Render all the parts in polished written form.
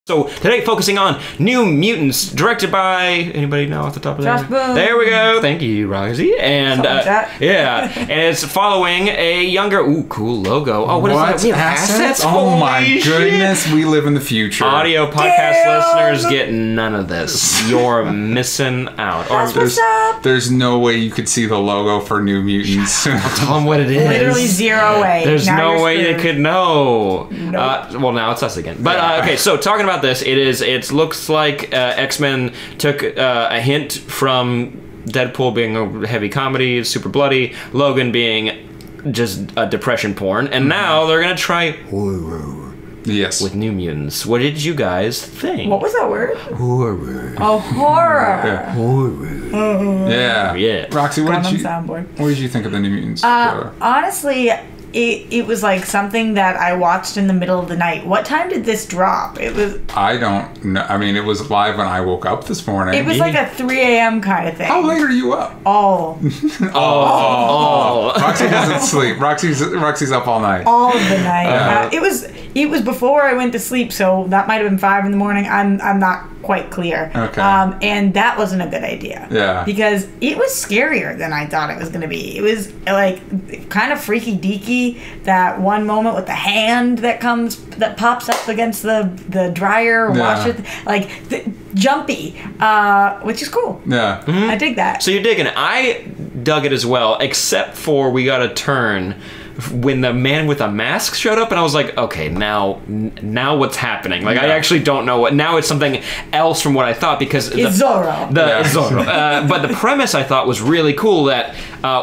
So today, focusing on New Mutants, directed by anybody know off the top of their head? There we go. Thank you, Rosie. And yeah, and it's following a younger. Ooh, cool logo. Oh, what is that? We have assets. Oh my goodness, we live in the future. Audio podcast listeners get none of this. You're missing out. That's what's up. There's no way you could see the logo for New Mutants. I'll tell them what it is. Literally zero way. There's no way they could know. Nope. Well, now it's us again. But okay, so talking about this, it looks like X-Men took a hint from Deadpool being a heavy comedy, super bloody, Logan being just a depression porn, and now they're gonna try horror. Yes. With New Mutants. What did you guys think? What was that word? Horror. Oh, horror. Yeah. Horror. Yeah. Yeah. Roxy, what did you think of the New Mutants trailer? Honestly, it was like something that I watched in the middle of the night. What time did this drop? It was. I don't know. I mean, it was live when I woke up this morning. It was like a 3 a.m. kind of thing. How late are you up? All. Roxy doesn't sleep. Roxy's up all night. All of the night. It was before I went to sleep, so that might have been 5 in the morning. I'm not quite clear. Okay. And that wasn't a good idea. Yeah. Because it was scarier than I thought it was going to be. It was like kind of freaky deaky. That one moment with the hand that pops up against the dryer, washes, like jumpy, which is cool. Yeah. Mm-hmm. I dig that. So you're digging it. I dug it as well, except for we got a turn when the man with a mask showed up, and I was like, okay, now what's happening? Like, I actually don't know what. Now it's something else from what I thought, because it's Zorro. It's Zorro. But the premise I thought was really cool. That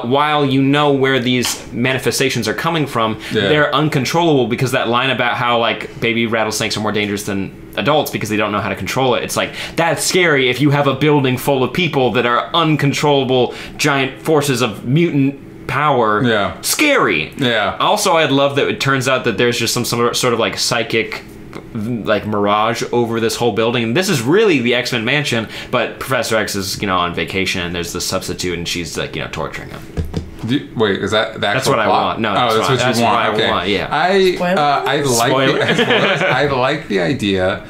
while you know where these manifestations are coming from, they're uncontrollable, because that line about how like baby rattlesnakes are more dangerous than adults because they don't know how to control it. It's like, that's scary if you have a building full of people that are uncontrollable giant forces of mutant power. Yeah. Scary. Yeah. Also, I'd love that it turns out that there's just some sort of like psychic like mirage over this whole building. And this is really the X-Men mansion, but Professor X is, on vacation, and there's the substitute, and she's like, torturing him. Wait, is that the actual That's what plot? I want. No, that's what you want. I want. Yeah. I like the idea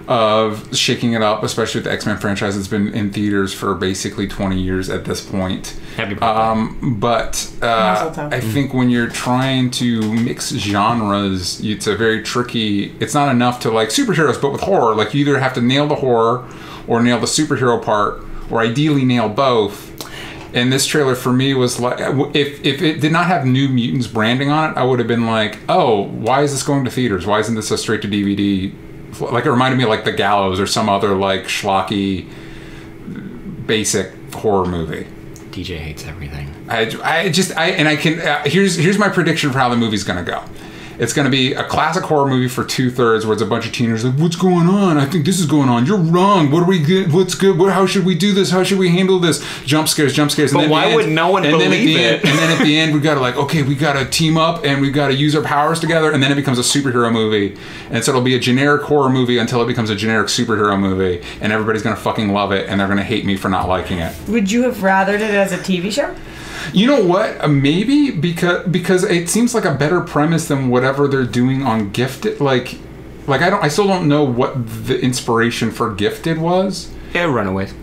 of shaking it up, especially with the X-Men franchise. It's been in theaters for basically 20 years at this point. Happy birthday. But I think when you're trying to mix genres, it's a very tricky. It's not enough to like superheroes, but with horror, like you either have to nail the horror or nail the superhero part, or ideally nail both. And this trailer for me was like, if it did not have New Mutants branding on it, I would have been like, oh, why is this going to theaters? Why isn't this a straight to DVD? Like, it reminded me of like The Gallows or some other like schlocky basic horror movie. DJ hates everything. Here's my prediction for how the movie's gonna go. It's going to be a classic horror movie for 2/3, where it's a bunch of teenagers like, what's going on? I think this is going on. You're wrong. What do we get? What's good? How should we do this? How should we handle this? Jump scares. But why would no one believe it? And then at the end, we got to like, okay, we got to team up and we got to use our powers together. And then it becomes a superhero movie. And so it'll be a generic horror movie until it becomes a generic superhero movie. And everybody's going to fucking love it. And they're going to hate me for not liking it. Would you have rathered it as a TV show? You know what? Maybe because it seems like a better premise than whatever they're doing on Gifted. Like I still don't know what the inspiration for Gifted was. Yeah, Runaways.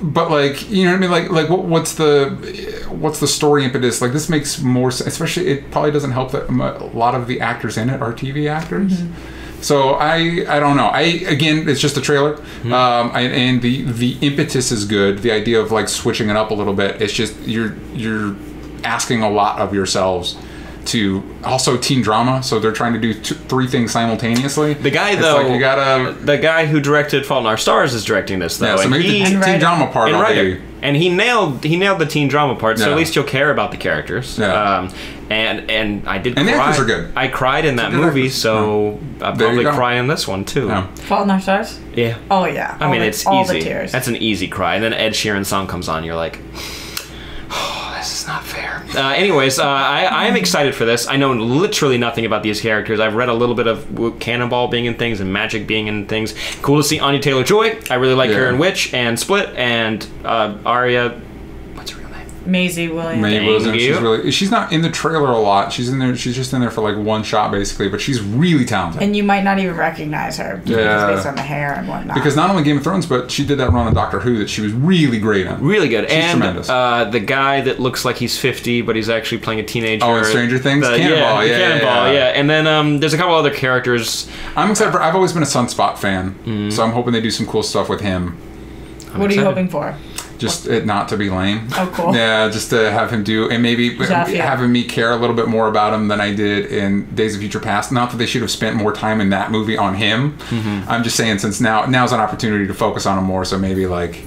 But like, you know what I mean? Like what's the story impetus? Like, this makes more sense. Especially, it probably doesn't help that a lot of the actors in it are TV actors. Mm-hmm. So I don't know. Again, it's just a trailer, and the impetus is good. The idea of like switching it up a little bit. It's just you're asking a lot of yourselves to also teen drama. So they're trying to do 3 things simultaneously. The guy the guy who directed Fault in Our Stars is directing this though. Yeah, so maybe the teen drama part. And he nailed the teen drama part. So at least you'll care about the characters. Yeah. And I did cry. And the actors are good. I cried in that movie, so I'll probably cry in this one too. Yeah. Fault in Our Stars? Yeah. Oh yeah. I mean, it's all easy. The tears. That's an easy cry. And then Ed Sheeran's song comes on, you're like, oh, this is not fair. Anyways, I am excited for this. I know literally nothing about these characters. I've read a little bit of Cannonball being in things and Magik being in things. Cool to see Anya Taylor-Joy. I really like her in Witch and Split, and Arya. Maisie Williams. She's not in the trailer a lot. She's in there. She's just in there for like one shot basically, but she's really talented. And you might not even recognize her based on the hair and whatnot. Because not only Game of Thrones, but she did that run on Doctor Who that she was really great in. Really good. She's tremendous. The guy that looks like he's 50, but he's actually playing a teenager. Oh, in Stranger Things? Cannonball. Yeah. And then there's a couple other characters. I'm excited for. I've always been a Sunspot fan, so I'm hoping they do some cool stuff with him. What are you hoping for? Just it not to be lame. Oh, cool. Yeah, just to have him do, and maybe having me care a little bit more about him than I did in Days of Future Past. Not that they should have spent more time in that movie on him. Mm-hmm. I'm just saying, since now's an opportunity to focus on him more, so maybe like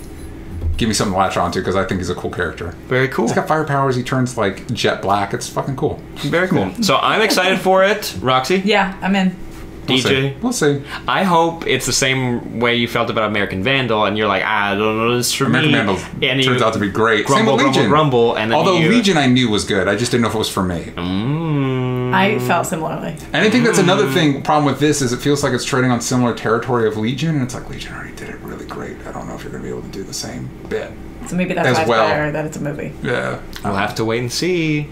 give me something to latch onto because I think he's a cool character. Very cool. He's got fire powers. He turns like jet black. It's fucking cool. Very cool. Yeah. So I'm excited for it. Roxy? Yeah, I'm in. DJ? We'll see. I hope it's the same way you felt about American Vandal, and you're like, I don't know this for American me. Vandal turns out to be great. Grumble, same with Legion. Grumble, and then although Legion I knew was good, I just didn't know if it was for me. I felt similarly. And I think that's another problem with this is it feels like it's treading on similar territory of Legion, and it's like Legion already did it really great. I don't know if you're going to be able to do the same bit. So maybe that's why it's better that it's a movie. Yeah. We'll have to wait and see.